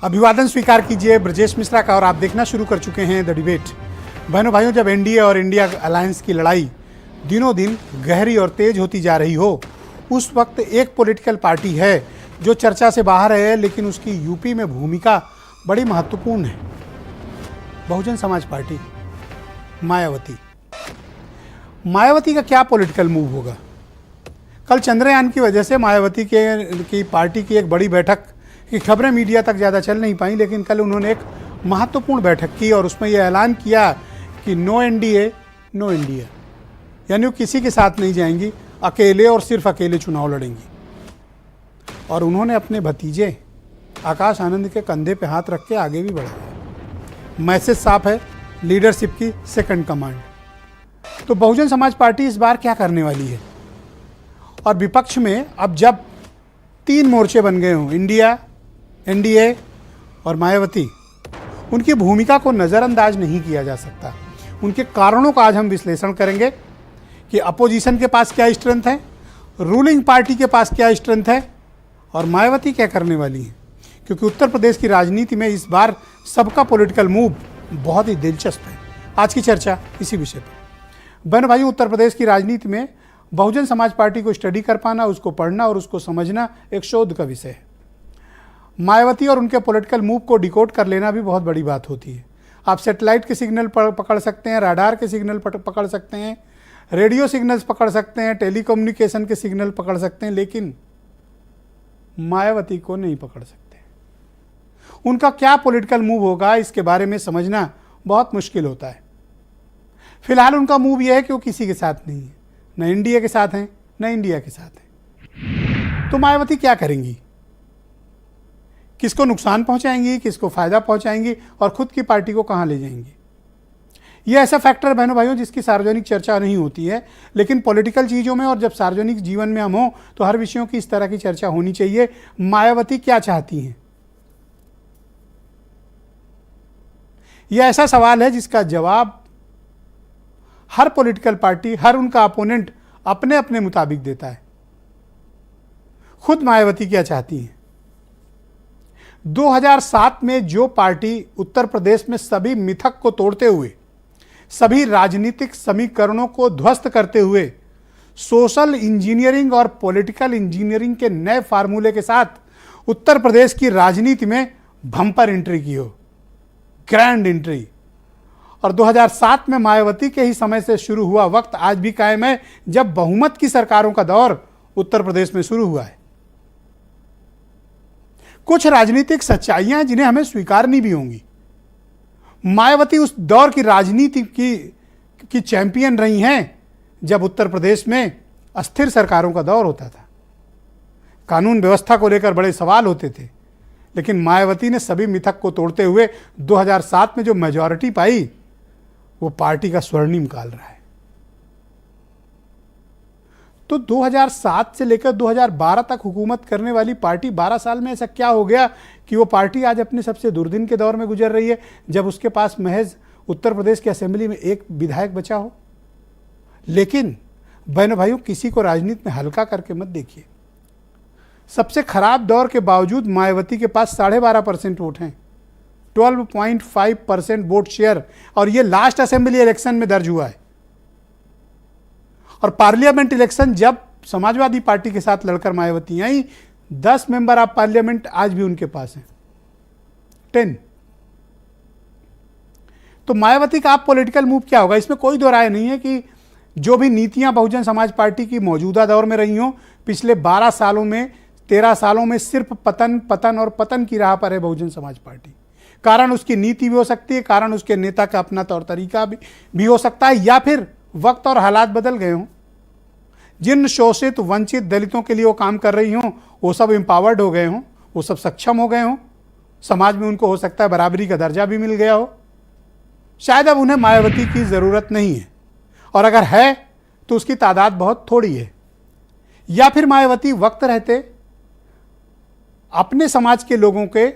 अभिवादन स्वीकार कीजिए ब्रजेश मिश्रा का और आप देखना शुरू कर चुके हैं द डिबेट। बहनों भाइयों, जब एनडीए और इंडिया अलायंस की लड़ाई दिनों दिन गहरी और तेज होती जा रही हो, उस वक्त एक पॉलिटिकल पार्टी है जो चर्चा से बाहर है, लेकिन उसकी यूपी में भूमिका बड़ी महत्वपूर्ण है। बहुजन समाज पार्टी, मायावती। मायावती का क्या पॉलिटिकल मूव होगा? कल चंद्रयान की वजह से मायावती की पार्टी की एक बड़ी बैठक की खबरें मीडिया तक ज़्यादा चल नहीं पाई, लेकिन कल उन्होंने एक महत्वपूर्ण बैठक की और उसमें यह ऐलान किया कि नो एनडीए नो इंडिया, यानी वो किसी के साथ नहीं जाएंगी, अकेले और सिर्फ अकेले चुनाव लड़ेंगी। और उन्होंने अपने भतीजे आकाश आनंद के कंधे पे हाथ रख के आगे भी बढ़ाया। मैसेज साफ है, लीडरशिप की सेकंड कमांड। तो बहुजन समाज पार्टी इस बार क्या करने वाली है? और विपक्ष में अब जब तीन मोर्चे बन गए हों, इंडिया, एनडीए और मायावती, उनकी भूमिका को नज़रअंदाज नहीं किया जा सकता। उनके कारणों का आज हम विश्लेषण करेंगे कि अपोजिशन के पास क्या स्ट्रेंथ है, रूलिंग पार्टी के पास क्या स्ट्रेंथ है और मायावती क्या करने वाली है। क्योंकि उत्तर प्रदेश की राजनीति में इस बार सबका पॉलिटिकल मूव बहुत ही दिलचस्प है। आज की चर्चा इसी विषय पर। बहन भाई, उत्तर प्रदेश की राजनीति में बहुजन समाज पार्टी को स्टडी कर पाना, उसको पढ़ना और उसको समझना एक शोध का विषय है। मायावती और उनके पॉलिटिकल मूव को डिकोड कर लेना भी बहुत बड़ी बात होती है। आप सैटेलाइट के सिग्नल पकड़ सकते हैं, राडार के सिग्नल पकड़ सकते हैं, रेडियो सिग्नल्स पकड़ सकते हैं, टेलीकम्युनिकेशन के सिग्नल पकड़ सकते हैं, लेकिन मायावती को नहीं पकड़ सकते। उनका क्या पॉलिटिकल मूव होगा, इसके बारे में समझना बहुत मुश्किल होता है। फिलहाल उनका मूव यह है कि वो किसी के साथ नहीं है, न एनडीए के साथ हैं न इंडिया के साथ हैं। तो मायावती क्या करेंगी? किसको नुकसान पहुंचाएंगी, किसको फायदा पहुंचाएंगी और खुद की पार्टी को कहां ले जाएंगी? यह ऐसा फैक्टर बहनों भाइयों जिसकी सार्वजनिक चर्चा नहीं होती है, लेकिन पॉलिटिकल चीज़ों में और जब सार्वजनिक जीवन में हम हों तो हर विषयों की इस तरह की चर्चा होनी चाहिए। मायावती क्या चाहती हैं? यह ऐसा सवाल है जिसका जवाब हर पॉलिटिकल पार्टी, हर उनका अपोनेंट अपने अपने मुताबिक देता है। खुद मायावती क्या चाहती हैं? 2007 में जो पार्टी उत्तर प्रदेश में सभी मिथक को तोड़ते हुए, सभी राजनीतिक समीकरणों को ध्वस्त करते हुए, सोशल इंजीनियरिंग और पॉलिटिकल इंजीनियरिंग के नए फार्मूले के साथ उत्तर प्रदेश की राजनीति में बम्पर एंट्री की हो, ग्रैंड एंट्री, और 2007 में मायावती के ही समय से शुरू हुआ वक्त आज भी कायम है, जब बहुमत की सरकारों का दौर उत्तर प्रदेश में शुरू हुआ है। कुछ राजनीतिक सच्चाइयां जिन्हें हमें स्वीकारनी भी होंगी। मायावती उस दौर की राजनीति की चैंपियन रही हैं जब उत्तर प्रदेश में अस्थिर सरकारों का दौर होता था, कानून व्यवस्था को लेकर बड़े सवाल होते थे, लेकिन मायावती ने सभी मिथक को तोड़ते हुए 2007 में जो मेजॉरिटी पाई, वो पार्टी का स्वर्णिम काल रहा है। तो 2007 से लेकर 2012 तक हुकूमत करने वाली पार्टी 12 साल में ऐसा क्या हो गया कि वो पार्टी आज अपने सबसे दुर्दिन के दौर में गुजर रही है, जब उसके पास महज उत्तर प्रदेश की असेंबली में एक विधायक बचा हो। लेकिन बहनों भाइयों, किसी को राजनीति में हल्का करके मत देखिए। सबसे खराब दौर के बावजूद मायावती के पास 12.5% वोट हैं, 12.5% वोट शेयर, और ये लास्ट असेंबली इलेक्शन में दर्ज हुआ है। और पार्लियामेंट इलेक्शन जब समाजवादी पार्टी के साथ लड़कर मायावती आई, 10 मेंबर ऑफ पार्लियामेंट आज भी उनके पास हैं, 10। तो मायावती का आप पॉलिटिकल मूव क्या होगा, इसमें कोई दो राय नहीं है कि जो भी नीतियां बहुजन समाज पार्टी की मौजूदा दौर में रही हों, पिछले 12 सालों में, 13 सालों में सिर्फ पतन पतन और पतन की राह पर है बहुजन समाज पार्टी। कारण उसकी नीति भी हो सकती है, कारण उसके नेता का अपना तौर तरीका भी हो सकता है, या फिर वक्त और हालात बदल गए हों। जिन शोषित वंचित दलितों के लिए वो काम कर रही हों, वो सब एम्पावर्ड हो गए हों, वो सब सक्षम हो गए हों, समाज में उनको हो सकता है बराबरी का दर्जा भी मिल गया हो। शायद अब उन्हें मायावती की ज़रूरत नहीं है, और अगर है तो उसकी तादाद बहुत थोड़ी है। या फिर मायावती वक्त रहते अपने समाज के लोगों के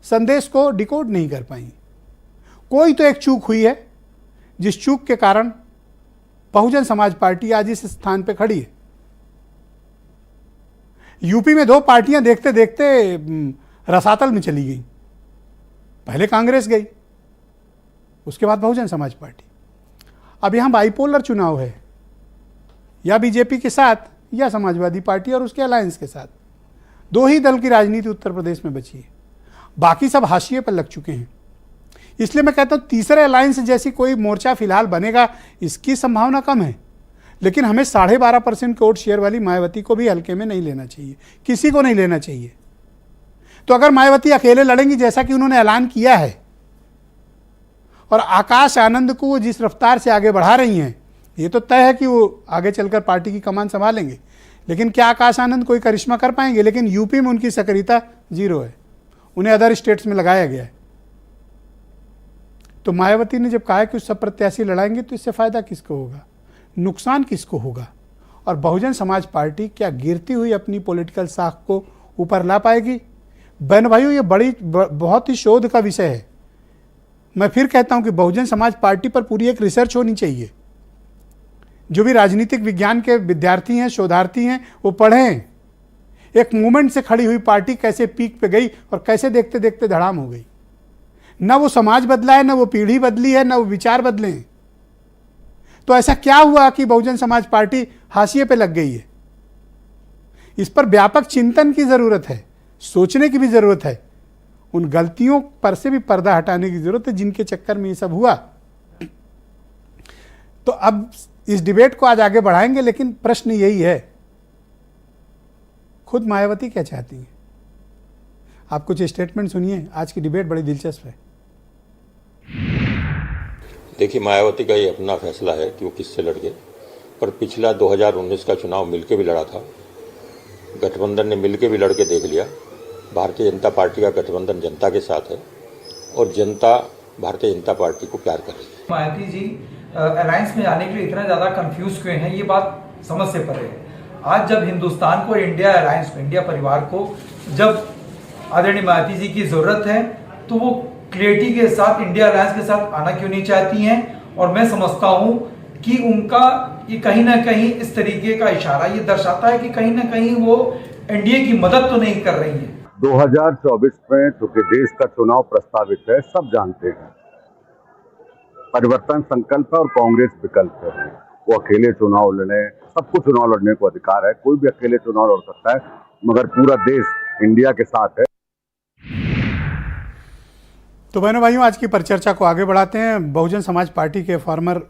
संदेश को डिकोड नहीं कर पाई। कोई तो एक चूक हुई है, जिस चूक के कारण बहुजन समाज पार्टी आज इस स्थान पे खड़ी है। यूपी में दो पार्टियां देखते देखते रसातल में चली गई। पहले कांग्रेस गई, उसके बाद बहुजन समाज पार्टी। अब यहाँ बाइपोलर चुनाव है, या बीजेपी के साथ या समाजवादी पार्टी और उसके अलायंस के साथ। दो ही दल की राजनीति उत्तर प्रदेश में बची है, बाकी सब हाशिए पर लग चुके हैं। इसलिए मैं कहता हूं तीसरे अलायंस जैसी कोई मोर्चा फिलहाल बनेगा इसकी संभावना कम है। लेकिन हमें 12.5% वोट शेयर वाली मायावती को भी हल्के में नहीं लेना चाहिए, किसी को नहीं लेना चाहिए। तो अगर मायावती अकेले लड़ेंगी जैसा कि उन्होंने ऐलान किया है, और आकाश आनंद को वो जिस रफ्तार से आगे बढ़ा रही हैं, ये तो तय है कि वो आगे चलकर पार्टी की कमान संभालेंगे। लेकिन क्या आकाश आनंद कोई करिश्मा कर पाएंगे? लेकिन यूपी में उनकी सक्रियता 0 है, उन्हें अदर स्टेट्स में लगाया गया है। तो मायावती ने जब कहा कि सब प्रत्याशी लड़ाएंगे तो इससे फायदा किसको होगा, नुकसान किसको होगा? और बहुजन समाज पार्टी क्या गिरती हुई अपनी पॉलिटिकल साख को ऊपर ला पाएगी? बहन भाइयों, ये बहुत ही शोध का विषय है। मैं फिर कहता हूं कि बहुजन समाज पार्टी पर पूरी एक रिसर्च होनी चाहिए। जो भी राजनीतिक विज्ञान के विद्यार्थी हैं, शोधार्थी हैं, वो पढ़ें एक मूवमेंट से खड़ी हुई पार्टी कैसे पीक पे गई और कैसे देखते देखते धड़ाम हो गई। न वो समाज बदला है, न वो पीढ़ी बदली है, न वो विचार बदले हैं। तो ऐसा क्या हुआ कि बहुजन समाज पार्टी हाशिए पे लग गई है? इस पर व्यापक चिंतन की जरूरत है, सोचने की भी जरूरत है। उन गलतियों पर से भी पर्दा हटाने की जरूरत है जिनके चक्कर में ये सब हुआ। तो अब इस डिबेट को आज आगे बढ़ाएंगे, लेकिन प्रश्न यही है, खुद मायावती क्या चाहती हैं? आप कुछ स्टेटमेंट सुनिए। आज की डिबेट बड़ी दिलचस्प है। देखिए, मायावती का ये अपना फैसला है कि वो किससे लड़ गए, पर पिछला 2019 का चुनाव मिलके भी लड़ा था, गठबंधन ने मिलके भी लड़के देख लिया। भारतीय जनता पार्टी का गठबंधन जनता के साथ है और जनता भारतीय जनता पार्टी को प्यार कर रही है। मायावती जी अलायंस में जाने के लिए इतना ज्यादा कंफ्यूज क्यों हैं, ये बात समझ से परे है। आज जब हिंदुस्तान को इंडिया अलायंस को, इंडिया परिवार को जब आदरणीय मायावती जी की जरूरत है, तो वो क्लियरिटी के साथ इंडिया अलायंस के साथ आना क्यों नहीं चाहती हैं? और मैं समझता हूं कि उनका ये कहीं ना कहीं इस तरीके का इशारा ये दर्शाता है कि कहीं ना कहीं वो एनडीए की मदद तो नहीं कर रही है। 2024 में चूंकि देश का चुनाव प्रस्तावित है, सब जानते हैं परिवर्तन संकल्प है और कांग्रेस विकल्प है। वो अकेले चुनाव लड़े, सबको चुनाव लड़ने को अधिकार है, कोई भी अकेले चुनाव लड़ सकता है, मगर पूरा देश इंडिया के साथ है। तो बहनों भाइयों, आज की परिचर्चा को आगे बढ़ाते हैं। बहुजन समाज पार्टी के फॉर्मर